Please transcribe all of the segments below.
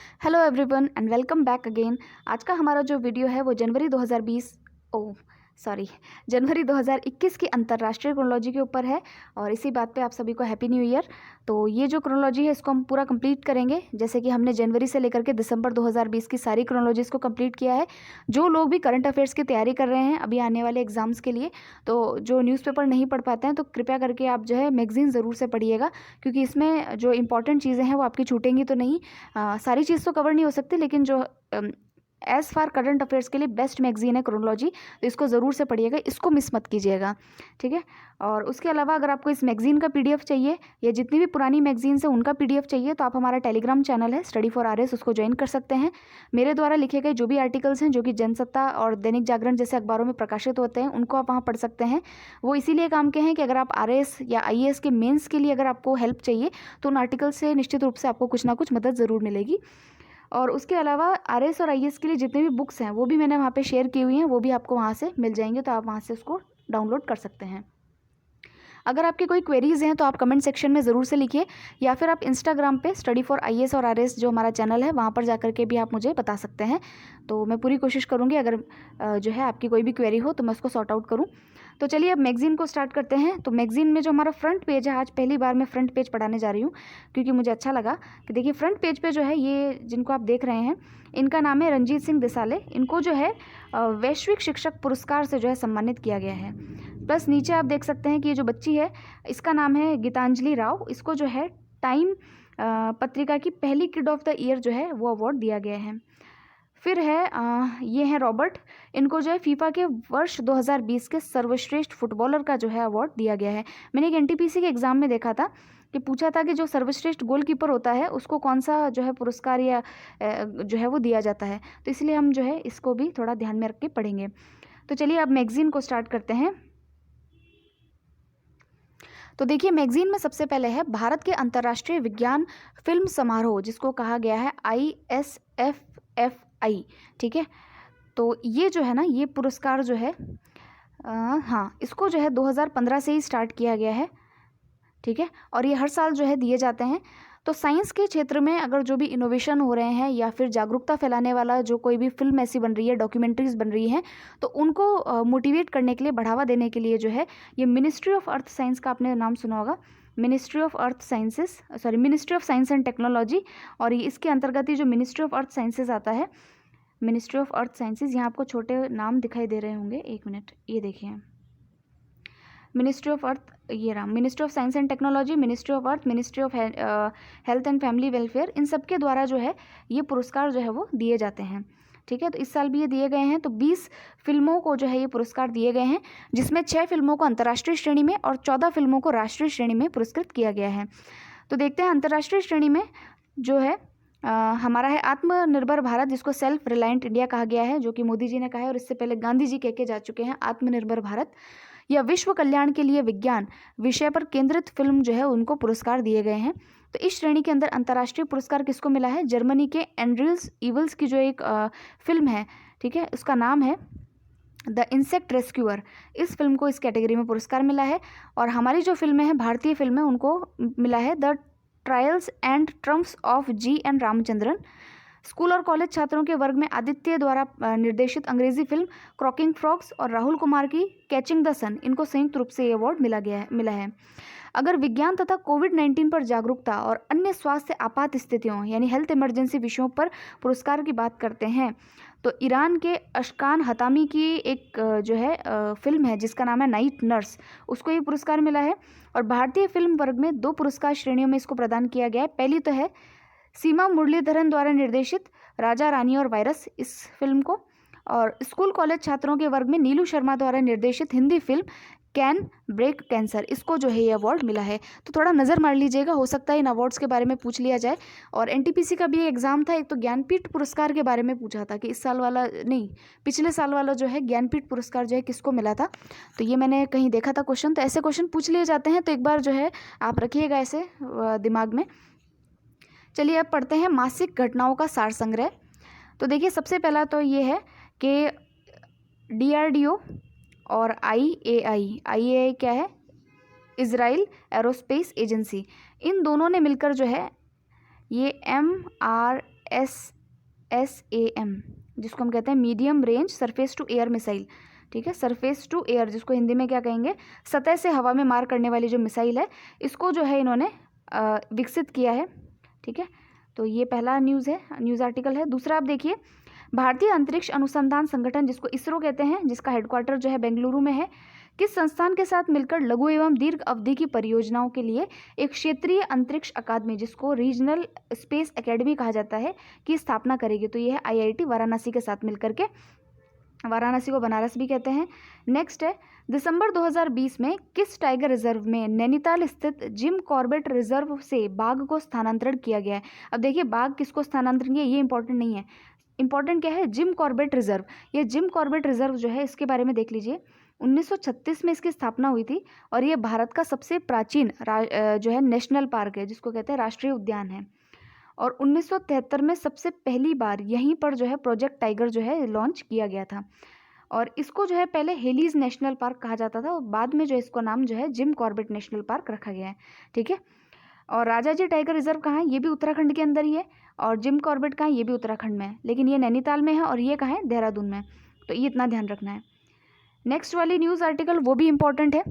Hello everyone and welcome back again. आज का हमारा जो वीडियो है वो जनवरी 2021 की अंतर्राष्ट्रीय क्रोनोलॉजी के ऊपर है और इसी बात पे आप सभी को हैप्पी न्यू ईयर। तो ये जो क्रोनोलॉजी है इसको हम पूरा कंप्लीट करेंगे, जैसे कि हमने जनवरी से लेकर के दिसंबर 2020 की सारी क्रोनोलॉजीज़ को कंप्लीट किया है। जो लोग भी करंट अफेयर्स की तैयारी कर रहे हैं अभी आने वाले एग्जाम्स के लिए, तो जो न्यूज़पेपर नहीं पढ़ पाते हैं तो कृपया करके आप जो है मैगजीन ज़रूर से पढ़िएगा, क्योंकि इसमें जो इंपॉर्टेंट चीज़ें हैं वो आपकी छूटेंगी तो नहीं। सारी चीज़ तो कवर नहीं हो सकती, लेकिन जो एज़ फार करंट अफेयर्स के लिए बेस्ट मैगजीन है क्रोनोलॉजी, तो इसको ज़रूर से पढ़िएगा, इसको मिस मत कीजिएगा, ठीक है। और उसके अलावा अगर आपको इस मैगजीन का पीडीएफ चाहिए या जितनी भी पुरानी मैगजीन्स हैं उनका पीडीएफ चाहिए तो आप हमारा टेलीग्राम चैनल है स्टडी फॉर आरएस, उसको ज्वाइन कर सकते हैं। मेरे द्वारा लिखे गए जो भी आर्टिकल्स हैं जो कि जनसत्ता और दैनिक जागरण जैसे अखबारों में प्रकाशित होते हैं उनको आप वहाँ पढ़ सकते हैं। वो इसीलिए काम के हैं कि अगर आप आरएस या आईएएस के मेंस के लिए अगर आपको हेल्प चाहिए तो उन आर्टिकल से निश्चित रूप से आपको कुछ ना कुछ मदद ज़रूर मिलेगी। और उसके अलावा आरएस और आईएएस के लिए जितने भी बुक्स हैं वो भी मैंने वहाँ पे शेयर की हुई हैं, वो भी आपको वहाँ से मिल जाएंगे, तो आप वहाँ से उसको डाउनलोड कर सकते हैं। अगर आपकी कोई क्वेरीज़ हैं तो आप कमेंट सेक्शन में ज़रूर से लिखिए, या फिर आप इंस्टाग्राम पे स्टडी फॉर आईएएस और आरएस जो हमारा चैनल है वहाँ पर जाकर के भी आप मुझे बता सकते हैं। तो मैं पूरी कोशिश करूँगी अगर जो है आपकी कोई भी क्वेरी हो तो मैं उसको सॉर्ट आउट करूँ। तो चलिए अब मैगज़ीन को स्टार्ट करते हैं। तो मैगज़ीन में जो हमारा फ्रंट पेज है, आज पहली बार मैं फ्रंट पेज पढ़ाने जा रही हूँ क्योंकि मुझे अच्छा लगा कि देखिए फ्रंट पेज पे जो है ये जिनको आप देख रहे हैं इनका नाम है रणजीत सिंह देसाले। इनको जो है वैश्विक शिक्षक पुरस्कार से जो है सम्मानित किया गया है। प्लस नीचे आप देख सकते हैं कि ये जो बच्ची है इसका नाम है गीतांजलि राव, इसको जो है टाइम पत्रिका की पहली किड ऑफ द ईयर जो है वो अवार्ड दिया गया है। फिर है ये है रॉबर्ट, इनको जो है फीफा के वर्ष 2020 के सर्वश्रेष्ठ फुटबॉलर का जो है अवार्ड दिया गया है। मैंने एक एनटीपीसी के एग्ज़ाम में देखा था कि पूछा था कि जो सर्वश्रेष्ठ गोलकीपर होता है उसको कौन सा जो है पुरस्कार या जो है वो दिया जाता है, तो इसलिए हम जो है इसको भी थोड़ा ध्यान में रख के पढ़ेंगे। तो चलिए अब मैगज़ीन को स्टार्ट करते हैं। तो देखिए मैगज़ीन में सबसे पहले है भारत के अंतर्राष्ट्रीय विज्ञान फिल्म समारोह, जिसको कहा गया है ISFFI, ठीक है। तो ये जो है ना ये पुरस्कार जो है हाँ इसको जो है 2015 से ही स्टार्ट किया गया है, ठीक है। और ये हर साल जो है दिए जाते हैं। तो साइंस के क्षेत्र में अगर जो भी इनोवेशन हो रहे हैं या फिर जागरूकता फैलाने वाला जो कोई भी फिल्म ऐसी बन रही है, डॉक्यूमेंट्रीज बन रही हैं, तो उनको मोटिवेट करने के लिए, बढ़ावा देने के लिए जो है ये मिनिस्ट्री ऑफ अर्थ साइंस का आपने नाम सुना होगा, ministry of science and technology. और ये इसके अंतर्गत ही जो मिनिस्ट्री ऑफ अर्थ साइंसेज आता है, मिनिस्ट्री ऑफ अर्थ साइंसेज, यहाँ आपको छोटे नाम दिखाई दे रहे होंगे, एक मिनट ये देखिए, मिनिस्ट्री ऑफ अर्थ, ये रहा ministry of science and technology, ministry of earth, ministry of health and family welfare, इन सब के द्वारा जो है ये पुरस्कार जो है वो दिए जाते हैं, ठीक है। तो इस साल भी ये दिए गए हैं। तो 20 फिल्मों को जो है ये पुरस्कार दिए गए हैं, जिसमें 6 फिल्मों को अंतर्राष्ट्रीय श्रेणी में और 14 फिल्मों को राष्ट्रीय श्रेणी में पुरस्कृत किया गया है। तो देखते हैं अंतर्राष्ट्रीय श्रेणी में जो है हमारा है आत्मनिर्भर भारत, जिसको सेल्फ रिलायंट इंडिया कहा गया है, जो कि मोदी जी ने कहा है और इससे पहले गांधी जी कह के जा चुके हैं, आत्मनिर्भर भारत। या विश्व कल्याण के लिए विज्ञान विषय पर केंद्रित फिल्म जो है उनको पुरस्कार दिए गए हैं। तो इस श्रेणी के अंदर अंतर्राष्ट्रीय पुरस्कार किसको मिला है, जर्मनी के एंड्रिल्स इवल्स की जो एक फिल्म है, ठीक है, उसका नाम है द इंसेक्ट रेस्क्यूअर, इस फिल्म को इस कैटेगरी में पुरस्कार मिला है। और हमारी जो फिल्में हैं, भारतीय फिल्में, उनको मिला है the trials and Trump's of GN Ramachandran. School और कॉलेज छात्रों के वर्ग में आदित्य द्वारा निर्देशित अंग्रेजी फिल्म क्रॉकिंग फ्रॉग्स और राहुल कुमार की कैचिंग द सन, इनको संयुक्त रूप से ये अवार्ड मिला है। अगर विज्ञान तथा कोविड-19 पर जागरूकता और अन्य स्वास्थ्य आपात स्थितियों यानी हेल्थ इमरजेंसी विषयों पर पुरस्कार की बात करते हैं तो ईरान के अशकान हतामी की एक जो है फिल्म है जिसका नाम है नाइट नर्स, उसको ये पुरस्कार मिला है। और भारतीय फिल्म वर्ग में 2 पुरस्कार श्रेणियों में इसको प्रदान किया गया है। पहली तो है सीमा मुरलीधरन द्वारा निर्देशित राजा रानी और वायरस, इस फिल्म को। और स्कूल कॉलेज छात्रों के वर्ग में नीलू शर्मा द्वारा निर्देशित Hindi film Can Break Cancer, इसको जो है ये अवार्ड मिला है। तो थोड़ा नज़र मार लीजिएगा, हो सकता है इन अवार्ड्स के बारे में पूछ लिया जाए। और एनटीपीसी का भी एग्जाम था, एक तो ज्ञानपीठ पुरस्कार के बारे में पूछा था कि इस साल वाला नहीं, पिछले साल वाला जो है ज्ञानपीठ पुरस्कार जो है किसको मिला था, तो ये मैंने कहीं देखा था क्वेश्चन। तो ऐसे क्वेश्चन पूछ लिए जाते हैं, तो एक बार जो है आप रखिएगा ऐसे दिमाग में। चलिए अब पढ़ते हैं मासिक घटनाओं का सार संग्रह। तो देखिए सबसे पहला तो ये है कि DRDO और IAI क्या है, इज़राइल एरोस्पेस एजेंसी, इन दोनों ने मिलकर जो है ये SAM, जिसको हम कहते हैं medium range surface to air missile. ठीक है, सरफेस टू एयर, जिसको हिंदी में क्या कहेंगे, सतह से हवा में मार करने वाली जो मिसाइल है, इसको जो है इन्होंने विकसित किया है। ठीक है, तो ये पहला न्यूज़ आर्टिकल है। दूसरा आप देखिए, भारतीय अंतरिक्ष अनुसंधान संगठन, जिसको इसरो कहते हैं, जिसका हेडक्वार्टर जो है बेंगलुरु में है, किस संस्थान के साथ मिलकर लघु एवं दीर्घ अवधि की परियोजनाओं के लिए एक क्षेत्रीय अंतरिक्ष अकादमी, जिसको रीजनल स्पेस एकेडमी कहा जाता है, की स्थापना करेगी। तो ये है IIT वाराणसी के साथ मिलकर के, वाराणसी को बनारस भी कहते हैं। नेक्स्ट है, दिसंबर 2020 में किस टाइगर रिजर्व में नैनीताल स्थित जिम कॉर्बेट रिजर्व से बाघ को स्थानांतरण किया गया है। अब देखिए, बाघ किसको स्थानांतरण किया, ये इंपॉर्टेंट नहीं है, इंपॉर्टेंट क्या है, जिम कॉर्बेट रिजर्व। ये जिम कॉर्बेट रिजर्व जो है, इसके बारे में देख लीजिए, 1936 में इसकी स्थापना हुई थी और ये भारत का सबसे प्राचीन जो है नेशनल पार्क है, जिसको कहते हैं राष्ट्रीय उद्यान है। और 1973 में सबसे पहली बार यहीं पर जो है प्रोजेक्ट टाइगर जो है लॉन्च किया गया था। और इसको जो है पहले हेलीज नेशनल पार्क कहा जाता था और बाद में जो इसको नाम जो है जिम कॉर्बेट नेशनल पार्क रखा गया है। ठीक है, और राजाजी टाइगर रिजर्व कहाँ है, ये भी उत्तराखंड के अंदर ही है। और जिम कॉर्बेट कहाँ है, ये भी उत्तराखंड में है, लेकिन ये नैनीताल में है और ये कहाँ है, देहरादून में। तो ये इतना ध्यान रखना है। नेक्स्ट वाली न्यूज़ आर्टिकल वो भी इम्पॉर्टेंट है।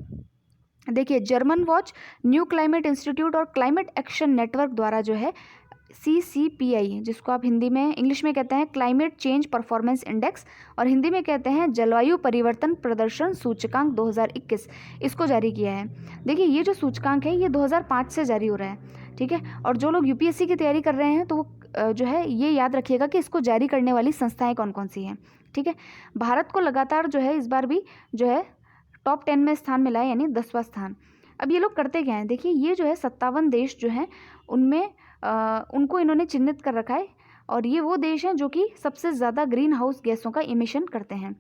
देखिए, German watch, new climate institute और क्लाइमेट एक्शन नेटवर्क द्वारा जो है CCPI, जिसको आप हिंदी में इंग्लिश में कहते हैं क्लाइमेट चेंज परफॉर्मेंस इंडेक्स और हिंदी में कहते हैं जलवायु परिवर्तन प्रदर्शन सूचकांक 2021, इसको जारी किया है। देखिए, ये जो सूचकांक है ये 2005 से जारी हो रहा है। ठीक है, और जो लोग UPSC की तैयारी कर रहे हैं तो वो जो है ये याद रखिएगा कि इसको जारी करने वाली संस्थाएं कौन कौन सी हैं। ठीक है, भारत को लगातार जो है इस बार भी जो है टॉप 10 में स्थान मिला है, यानी 10वां स्थान। अब ये लोग करते क्या हैं, देखिए, ये जो है 57 देश जो हैं उनमें उनको इन्होंने चिन्हित कर रखा है और ये वो देश हैं जो कि सबसे ज़्यादा ग्रीन हाउस गैसों का इमिशन करते हैं।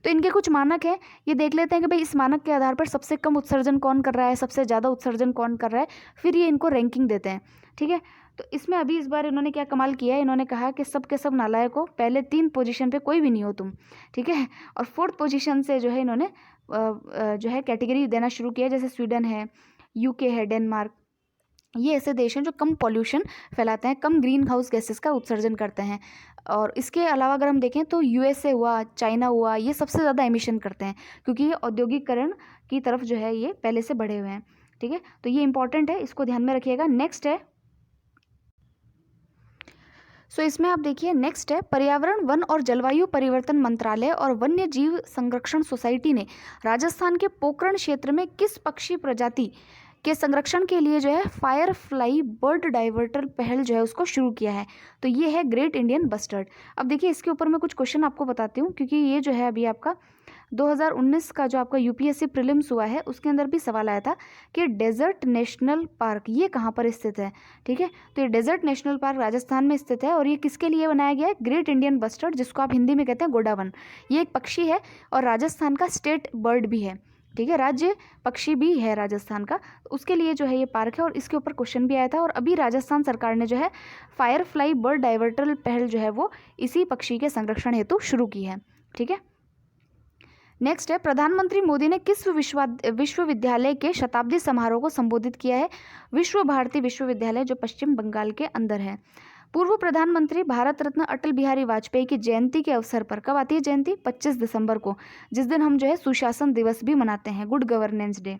तो इनके कुछ मानक हैं, ये देख लेते हैं कि भाई इस मानक के आधार पर सबसे कम उत्सर्जन कौन कर रहा है, सबसे ज़्यादा उत्सर्जन कौन कर रहा है, फिर ये इनको रैंकिंग देते हैं। ठीक है, तो इसमें अभी इस बार इन्होंने क्या कमाल किया है, इन्होंने कहा कि सब के सब नालायक हो, पहले 3 पोजीशन पे कोई भी नहीं हो तुम। ठीक है, और 4th पोजीशन से जो है इन्होंने जो है कैटेगरी देना शुरू किया, जैसे स्वीडन है, UK है, डेनमार्क, ये ऐसे देश हैं जो कम पॉल्यूशन फैलाते हैं, कम ग्रीन हाउस गैसेस का उत्सर्जन करते हैं। और इसके अलावा अगर हम देखें तो USA हुआ, चाइना हुआ, ये सबसे ज़्यादा एमिशन करते हैं क्योंकि ये औद्योगिकरण की तरफ जो है ये पहले से बढ़े हुए हैं। ठीक है, तो ये इंपॉर्टेंट है, इसको ध्यान में रखिएगा। नेक्स्ट है, इसमें आप देखिए, नेक्स्ट है, पर्यावरण, वन और जलवायु परिवर्तन मंत्रालय और वन्य जीव संरक्षण सोसाइटी ने राजस्थान के पोखरण क्षेत्र में किस पक्षी प्रजाति के संरक्षण के लिए जो है फायर फ्लाई बर्ड डाइवर्टर पहल जो है उसको शुरू किया है। तो ये है ग्रेट इंडियन बस्टर्ड। अब देखिए, इसके ऊपर मैं कुछ क्वेश्चन आपको बताती हूँ क्योंकि ये जो है अभी आपका 2019 का जो आपका UPSC प्रीलिम्स हुआ है उसके अंदर भी सवाल आया था कि डेजर्ट नेशनल पार्क ये कहाँ पर स्थित है। ठीक है, तो ये डेजर्ट नेशनल पार्क राजस्थान में स्थित है और ये किसके लिए बनाया गया है, ग्रेट इंडियन बस्टर्ड, जिसको आप हिंदी में कहते हैं गोडावन। ये एक पक्षी है और राजस्थान का स्टेट बर्ड भी है। ठीक है, राज्य पक्षी भी है राजस्थान का, उसके लिए जो है ये पार्क है और इसके ऊपर क्वेश्चन भी आया था। और अभी राजस्थान सरकार ने जो है फायर फ्लाई बर्ड डाइवर्टर पहल जो है वो इसी पक्षी के संरक्षण हेतु शुरू की है। ठीक है, नेक्स्ट है, प्रधानमंत्री मोदी ने किस विश्वविद्यालय के शताब्दी समारोह को संबोधित किया है। विश्व भारती विश्वविद्यालय, जो पश्चिम बंगाल के अंदर है। पूर्व प्रधानमंत्री भारत रत्न अटल बिहारी वाजपेयी की जयंती के अवसर पर, कब आती है जयंती, 25 दिसंबर को, जिस दिन हम जो है सुशासन दिवस भी मनाते हैं, गुड गवर्नेंस डे।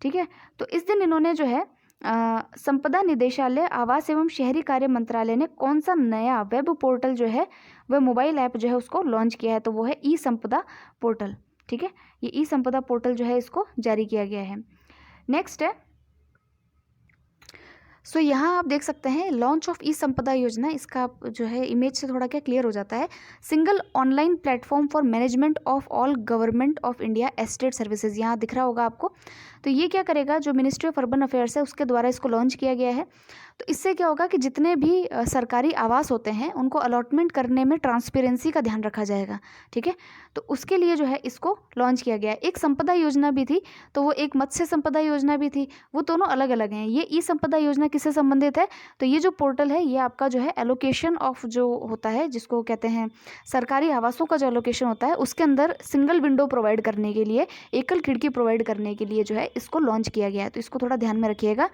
ठीक है, तो इस दिन इन्होंने जो है संपदा निदेशालय, आवास एवं शहरी कार्य मंत्रालय ने कौन सा नया वेब पोर्टल जो है वह मोबाइल ऐप जो है उसको लॉन्च किया है। तो वो है ई संपदा पोर्टल। ठीक है, ये ई संपदा पोर्टल जो है इसको जारी किया गया है। नेक्स्ट है, यहाँ आप देख सकते हैं लॉन्च ऑफ ई संपदा योजना, इसका जो है इमेज से थोड़ा क्या क्लियर हो जाता है। Single online platform for management of all government of India estate services, यहाँ दिख रहा होगा आपको। तो ये क्या करेगा, जो मिनिस्ट्री ऑफ अर्बन अफेयर्स है उसके द्वारा इसको लॉन्च किया गया है। तो इससे क्या होगा कि जितने भी सरकारी आवास होते हैं उनको अलॉटमेंट करने में ट्रांसपेरेंसी का ध्यान रखा जाएगा। ठीक है, तो उसके लिए जो है इसको लॉन्च किया गया है। एक संपदा योजना भी थी, तो वो एक मत्स्य संपदा योजना भी थी, वो दोनों अलग अलग हैं। ये ई संपदा योजना किससे संबंधित है, तो ये जो पोर्टल है ये आपका जो है एलोकेशन ऑफ जो होता है, जिसको कहते हैं सरकारी आवासों का जो एलोकेशन होता है, उसके अंदर सिंगल विंडो प्रोवाइड करने के लिए, एकल खिड़की प्रोवाइड करने के लिए जो है इसको लॉन्च किया गया है। तो इसको थोड़ा ध्यान में रखिएगा।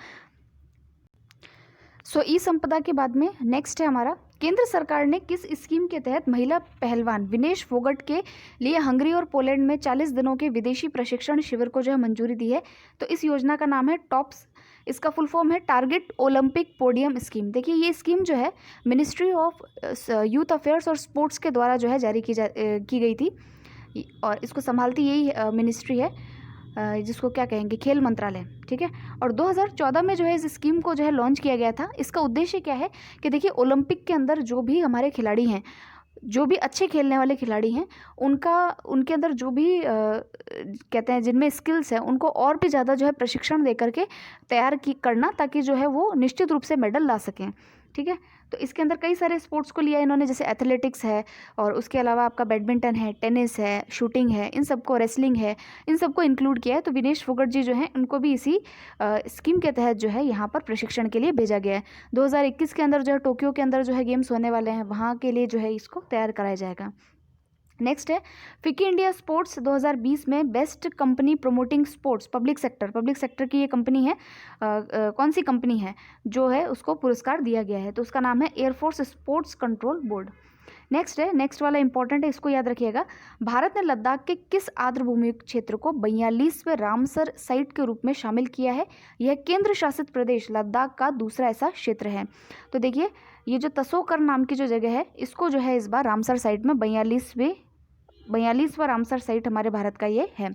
ई संपदा के बाद में नेक्स्ट है हमारा केंद्र सरकार ने किस स्कीम के तहत महिला पहलवान विनेश फोगट के लिए हंगरी और पोलैंड में 40 दिनों के विदेशी प्रशिक्षण शिविर को जो है मंजूरी दी है? तो इस योजना का नाम है टॉप्स, इसका फुल फॉर्म है टारगेट ओलंपिक पोडियम स्कीम। देखिए ये स्कीम जो है मिनिस्ट्री ऑफ यूथ अफेयर्स और स्पोर्ट्स के द्वारा जो है जारी की गई थी, और इसको संभालती यही मिनिस्ट्री है, जिसको क्या कहेंगे, खेल मंत्रालय, ठीक है। और 2014 में जो है इस स्कीम को जो है लॉन्च किया गया था। इसका उद्देश्य क्या है कि देखिए ओलंपिक के अंदर जो भी हमारे खिलाड़ी हैं, जो भी अच्छे खेलने वाले खिलाड़ी हैं, उनके अंदर जो भी कहते हैं जिनमें स्किल्स हैं, उनको और भी ज़्यादा जो है प्रशिक्षण दे करके तैयार करना, ताकि जो है वो निश्चित रूप से मेडल ला सकें, ठीक है। तो इसके अंदर कई सारे स्पोर्ट्स को लिया इन्होंने, जैसे एथलेटिक्स है, और उसके अलावा आपका बैडमिंटन है, टेनिस है, शूटिंग है, इन सबको, रेसलिंग है, इन सबको इंक्लूड किया है। तो विनेश फोगट जी जो हैं उनको भी इसी स्कीम के तहत जो है यहाँ पर प्रशिक्षण के लिए भेजा गया है। 2021 के अंदर जो है टोक्यो के अंदर जो है गेम्स होने वाले हैं, वहाँ के लिए जो है इसको तैयार कराया जाएगा। नेक्स्ट है फिकी इंडिया स्पोर्ट्स 2020 में best company promoting sports public sector की ये कंपनी है। कौन सी कंपनी है जो है उसको पुरस्कार दिया गया है? तो उसका नाम है air force sports control board. Next है, नेक्स्ट वाला इंपॉर्टेंट है, इसको याद रखिएगा। भारत ने लद्दाख के किस आर्द्रभूमि क्षेत्र को 42वें रामसर साइट के रूप में शामिल किया है? यह केंद्र शासित प्रदेश लद्दाख का दूसरा ऐसा क्षेत्र है। तो देखिए ये जो तसोकर नाम की जो जगह है, इसको जो है इस बार रामसर साइट में 42वां रामसर साइट हमारे भारत का ये है।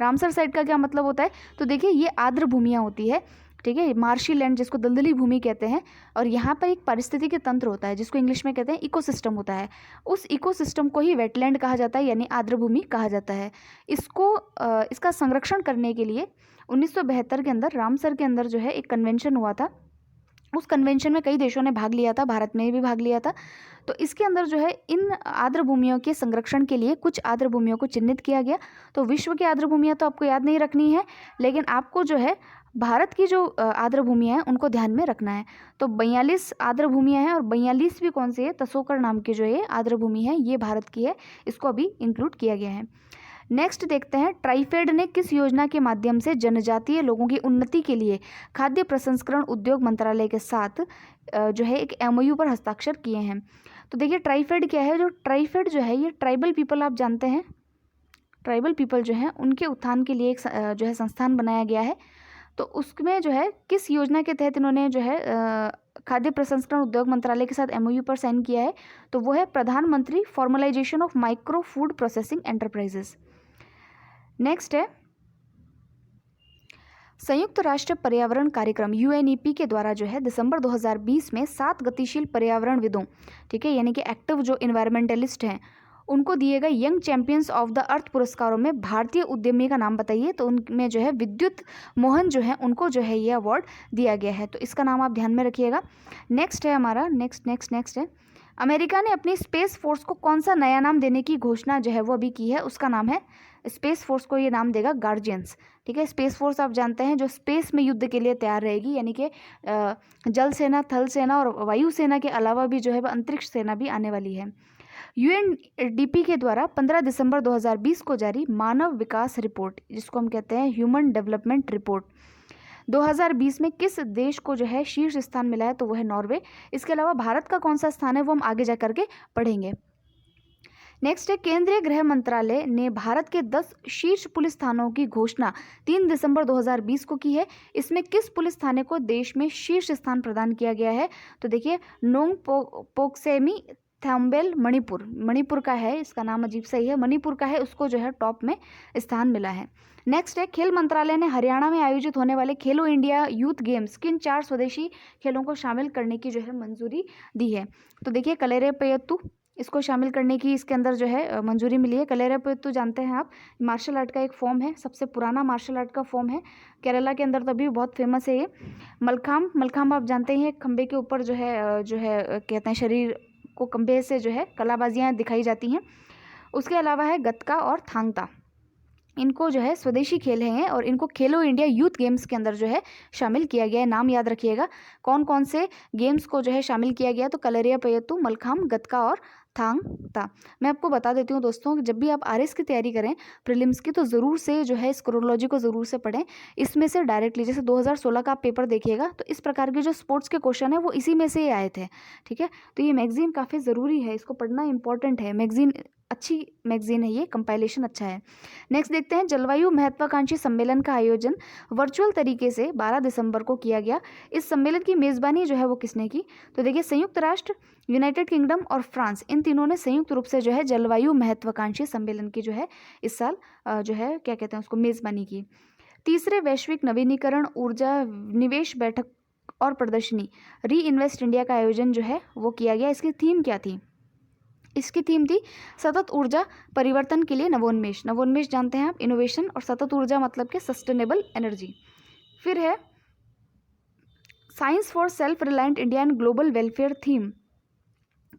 रामसर साइट का क्या मतलब होता है? तो देखिए ये आर्द्र भूमियाँ होती है, ठीक है, मार्शी लैंड जिसको दलदली भूमि कहते हैं, और यहाँ पर एक पारिस्थितिकी तंत्र होता है जिसको इंग्लिश में कहते हैं इकोसिस्टम होता है। उस इकोसिस्टम को ही वेटलैंड कहा जाता है, यानी आर्द्र भूमि कहा जाता है। इसका संरक्षण करने के लिए 1972 के अंदर रामसर के अंदर जो है एक कन्वेंशन हुआ था। उस कन्वेंशन में कई देशों ने भाग लिया था, भारत ने भी भाग लिया था। तो इसके अंदर जो है इन आर्द्र भूमियों के संरक्षण के लिए कुछ आर्द्र भूमियों को चिन्हित किया गया। तो विश्व की आर्द्र भूमियाँ तो आपको याद नहीं रखनी है, लेकिन आपको जो है भारत की जो आर्द्र भूमियाँ हैं उनको ध्यान में रखना है। तो 42 आर्द्र भूमियाँ हैं, और 42वीं कौन सी है? तसोकर नाम की जो है आर्द्र भूमि है, ये भारत की है, इसको अभी इंक्लूड किया गया है। नेक्स्ट देखते हैं, ट्राइफेड ने किस योजना के माध्यम से जनजातीय लोगों की उन्नति के लिए खाद्य प्रसंस्करण उद्योग मंत्रालय के साथ जो है एक MOU पर हस्ताक्षर किए हैं? तो देखिए ट्राइफेड क्या है? जो ट्राइफेड जो है ये ट्राइबल पीपल, आप जानते हैं ट्राइबल पीपल जो हैं उनके उत्थान के लिए एक जो है संस्थान बनाया गया है। तो उसमें जो है किस योजना के तहत इन्होंने जो है खाद्य प्रसंस्करण उद्योग मंत्रालय के साथ MOU पर साइन किया है? तो वो है प्रधानमंत्री formalisation of micro food processing enterprises. Next है, संयुक्त राष्ट्र पर्यावरण कार्यक्रम UNEP के द्वारा जो है दिसंबर 2020 में 7 गतिशील पर्यावरणविदों, ठीक है, यानी कि एक्टिव जो इन्वायरमेंटलिस्ट हैं, उनको दिए गए young champions of the earth पुरस्कारों में भारतीय उद्यमी का नाम बताइए। तो उनमें जो है विद्युत मोहन जो है उनको जो है ये अवार्ड दिया गया है। तो इसका नाम आप ध्यान में रखिएगा। नेक्स्ट है हमारा, नेक्स्ट है, अमेरिका ने अपनी स्पेस फोर्स को कौन सा नया नाम देने की घोषणा जो है वो अभी की है? उसका नाम है, स्पेस फोर्स को ये नाम देगा गार्जियंस, ठीक है। स्पेस फोर्स आप जानते हैं जो स्पेस में युद्ध के लिए तैयार रहेगी, यानी कि जल सेना, थल सेना और वायु सेना के अलावा भी जो है अंतरिक्ष सेना भी आने वाली है। UNDP के द्वारा 15 दिसंबर 2020 को जारी मानव विकास रिपोर्ट, जिसको हम कहते हैं ह्यूमन डेवलपमेंट रिपोर्ट, 2020 में किस देश को जो है शीर्ष स्थान मिला है? तो वो है नॉर्वे। इसके अलावा भारत का कौन सा स्थान है वो हम आगे जा करके पढ़ेंगे। नेक्स्ट है, केंद्रीय गृह मंत्रालय ने भारत के 10 शीर्ष पुलिस थानों की घोषणा 3 दिसंबर 2020 को की है। इसमें किस पुलिस थाने को देश में शीर्ष स्थान प्रदान किया गया है? तो देखिए नोंग पोक्सेमी थम्बेल मणिपुर का है, इसका नाम अजीब सा ही है, मणिपुर का है, उसको जो है टॉप में स्थान मिला है। नेक्स्ट है, खेल मंत्रालय ने हरियाणा में आयोजित होने वाले खेलो इंडिया यूथ गेम्स किन 4 स्वदेशी खेलों को शामिल करने की जो है मंजूरी दी है? तो देखिए कलेरेपयत्तु, इसको शामिल करने की इसके अंदर जो है मंजूरी मिली है। कलेरेपयत्तु जानते हैं आप, मार्शल आर्ट का एक फॉर्म है, सबसे पुराना मार्शल आर्ट का फॉर्म है, केरला के अंदर तभी बहुत फेमस है ये। मलखाम आप जानते हैं, खंबे के ऊपर जो है कहते हैं शरीर को खंबे से जो है कलाबाजियाँ दिखाई जाती हैं। उसके अलावा है गतका और थांगता, इनको जो है स्वदेशी खेल हैं और इनको खेलो इंडिया यूथ गेम्स के अंदर जो है शामिल किया गया है। नाम याद रखिएगा कौन कौन से गेम्स को जो है शामिल किया गया, तो कलरियापयत्तु, मलखाम, गतका और थांग ता। मैं आपको बता देती हूँ दोस्तों कि जब भी आप आरएस की तैयारी करें प्रीलिम्स की, तो ज़रूर से जो है इस क्रोनोलॉजी को ज़रूर से पढ़ें। इसमें से डायरेक्टली जैसे 2016 का आप पेपर देखिएगा तो इस प्रकार के जो स्पोर्ट्स के क्वेश्चन है वो इसी में से ही आए थे। ठीक है, तो ये मैगजीन काफ़ी ज़रूरी है, इसको पढ़ना इंपॉर्टेंट है। मैगजीन अच्छी मैगजीन है, ये कंपाइलेशन अच्छा है। नेक्स्ट देखते हैं, जलवायु महत्वाकांक्षी सम्मेलन का आयोजन वर्चुअल तरीके से 12 दिसंबर को किया गया। इस सम्मेलन की मेज़बानी जो है वो किसने की? तो देखिए, संयुक्त राष्ट्र, यूनाइटेड किंगडम और फ्रांस, इन तीनों ने संयुक्त रूप से जो है जलवायु महत्वाकांक्षी सम्मेलन की जो है इस साल जो है क्या कहते हैं उसको मेज़बानी की। तीसरे वैश्विक नवीनीकरण ऊर्जा निवेश बैठक और प्रदर्शनी री इन्वेस्ट इंडिया का आयोजन जो है वो किया गया। इसकी थीम क्या थी? इसकी थीम थी सतत ऊर्जा परिवर्तन के लिए नवोन्मेष। नवोन्मेष जानते हैं आप, इनोवेशन, और सतत ऊर्जा मतलब कि सस्टेनेबल एनर्जी। फिर है science for self reliant India and global welfare theme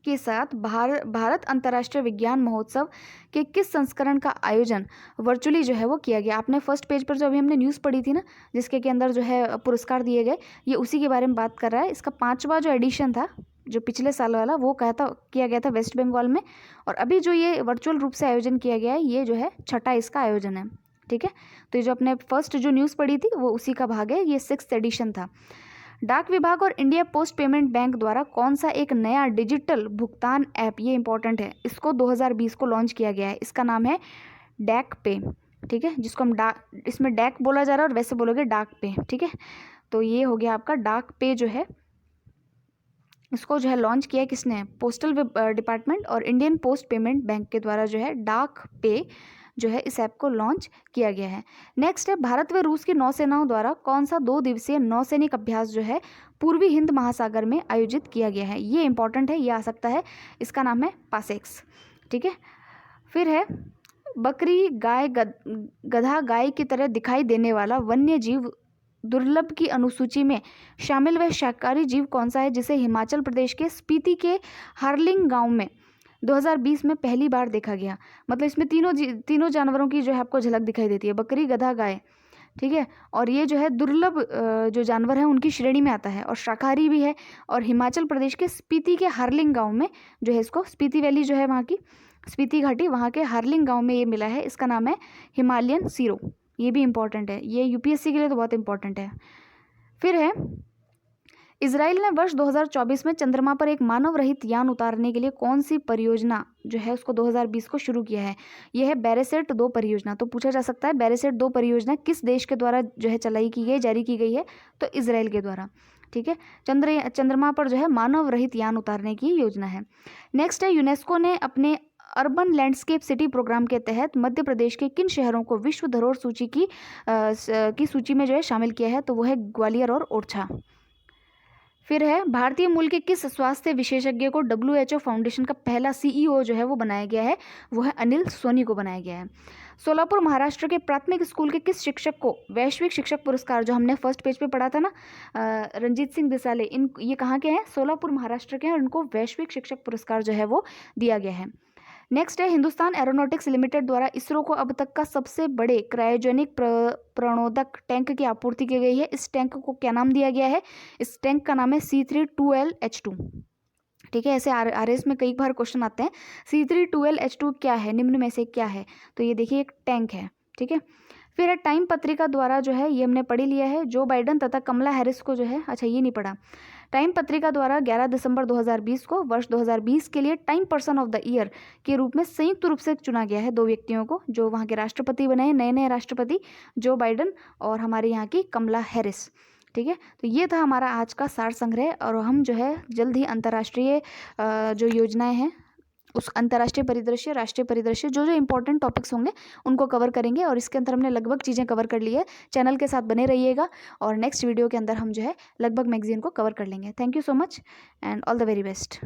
के साथ भारत अंतर्राष्ट्रीय विज्ञान महोत्सव के किस संस्करण का आयोजन वर्चुअली जो है वो किया गया? आपने फर्स्ट पेज पर जो अभी हमने न्यूज़ पढ़ी थी ना, जिसके के अंदर जो है पुरस्कार दिए गए, ये उसी के बारे में बात कर रहा है। इसका 5वां जो एडिशन था, जो पिछले साल वाला, वो किया गया था वेस्ट बंगाल में, और अभी जो ये वर्चुअल रूप से आयोजन किया गया है, ये जो है 6ठा इसका आयोजन है। ठीक है, तो ये जो अपने फर्स्ट जो न्यूज़ पढ़ी थी वो उसी का भाग है, ये 6th एडिशन था। डाक विभाग और इंडिया पोस्ट पेमेंट बैंक द्वारा कौन सा एक नया डिजिटल भुगतान ऐप, ये इंपॉर्टेंट है, इसको 2020 को लॉन्च किया गया है? इसका नाम है डैक पे। ठीक है, जिसको हम इसमें डैक बोला जा रहा है और वैसे बोलोगे डाक पे। ठीक है, तो ये हो गया आपका डाक पे जो है, इसको जो है लॉन्च किया किसने? पोस्टल डिपार्टमेंट और इंडियन पोस्ट पेमेंट बैंक के द्वारा जो है डाक पे जो है इस ऐप को लॉन्च किया गया है। नेक्स्ट है, भारत व रूस की नौसेनाओं द्वारा कौन सा 2 दिवसीय नौसैनिक अभ्यास जो है पूर्वी हिंद महासागर में आयोजित किया गया है? ये इंपॉर्टेंट है, ये आ सकता है। इसका नाम है पासेक्स। ठीक है, फिर है बकरी, गाय, गधा गाय की तरह दिखाई देने वाला वन्य जीव दुर्लभ की अनुसूची में शामिल वह शाकाहारी जीव कौन सा है जिसे हिमाचल प्रदेश के स्पीति के हार्लिंग गांव में 2020 में पहली बार देखा गया? मतलब इसमें तीनों जानवरों की जो है आपको झलक दिखाई देती है, बकरी, गधा, गाय। ठीक है, और ये जो है दुर्लभ जो जानवर हैं उनकी श्रेणी में आता है और शाकाहारी भी है। और हिमाचल प्रदेश के स्पीति के हार्लिंग गाँव में जो है इसको, स्पीति वैली जो है वहाँ की, स्पीति घाटी, वहाँ के हार्लिंग गाँव में ये मिला है। इसका नाम है हिमालयन सीरो। ये भी इंपॉर्टेंट है, ये यूपीएससी के लिए तो बहुत इंपॉर्टेंट है। फिर है, इजराइल ने वर्ष 2024 में चंद्रमा पर एक मानव रहित यान उतारने के लिए कौन सी परियोजना जो है उसको 2020 को शुरू किया है? यह है बैरेसेट 2 परियोजना। तो पूछा जा सकता है बैरेसेट 2 परियोजना किस देश के द्वारा जो है जारी की गई है? तो इजराइल के द्वारा। ठीक है, चंद्रमा पर जो है मानव रहित यान उतारने की योजना है। नेक्स्ट है, यूनेस्को ने अपने अर्बन लैंडस्केप सिटी प्रोग्राम के तहत मध्य प्रदेश के किन शहरों को विश्व धरोहर सूची की सूची में जो है शामिल किया है? तो वो है ग्वालियर और ओरछा। फिर है, भारतीय मूल के किस स्वास्थ्य विशेषज्ञ को WHO फाउंडेशन का पहला CEO जो है वो बनाया गया है? वो है अनिल सोनी को बनाया गया है। सोलापुर महाराष्ट्र के प्राथमिक स्कूल के किस शिक्षक को वैश्विक शिक्षक पुरस्कार, जो हमने फर्स्ट पेज पे पढ़ा था ना, रंजीत सिंह दिसाले, ये कहाँ के हैं? सोलापुर महाराष्ट्र के हैं, और इनको वैश्विक शिक्षक पुरस्कार जो है वो दिया गया है। नेक्स्ट है, हिंदुस्तान एरोनॉटिक्स लिमिटेड द्वारा इसरो को अब तक का सबसे बड़े क्रायोजेनिक प्रणोदक टैंक की आपूर्ति की गई है। इस टैंक को क्या नाम दिया गया है? इस टैंक का नाम है C32LH2। ठीक है, ऐसे आरएस में कई बार क्वेश्चन आते हैं। C32LH2 क्या है, निम्न में से क्या है? तो ये देखिए एक टैंक है। ठीक है, फिर है, टाइम पत्रिका द्वारा जो है, ये हमने पढ़ लिया है, जो बाइडन तथा कमला हैरिस को जो है, अच्छा ये नहीं पढ़ा। टाइम पत्रिका द्वारा 11 दिसंबर 2020 को वर्ष 2020 के लिए time person of the year के रूप में संयुक्त रूप से चुना गया है 2 व्यक्तियों को, जो वहाँ के राष्ट्रपति बने हैं, नए राष्ट्रपति, जो बाइडन और हमारे यहाँ की कमला हैरिस। ठीक है, तो ये था हमारा आज का सार संग्रह, और हम जो है जल्द ही अंतर्राष्ट्रीय जो योजनाएं हैं उस अंतर्राष्ट्रीय परिदृश्य, राष्ट्रीय परिदृश्य, जो इंपॉर्टेंट टॉपिक्स होंगे उनको कवर करेंगे, और इसके अंदर हमने लगभग चीज़ें कवर कर ली है। चैनल के साथ बने रहिएगा, और नेक्स्ट वीडियो के अंदर हम जो है लगभग मैगजीन को कवर कर लेंगे। Thank you so much and all the very best.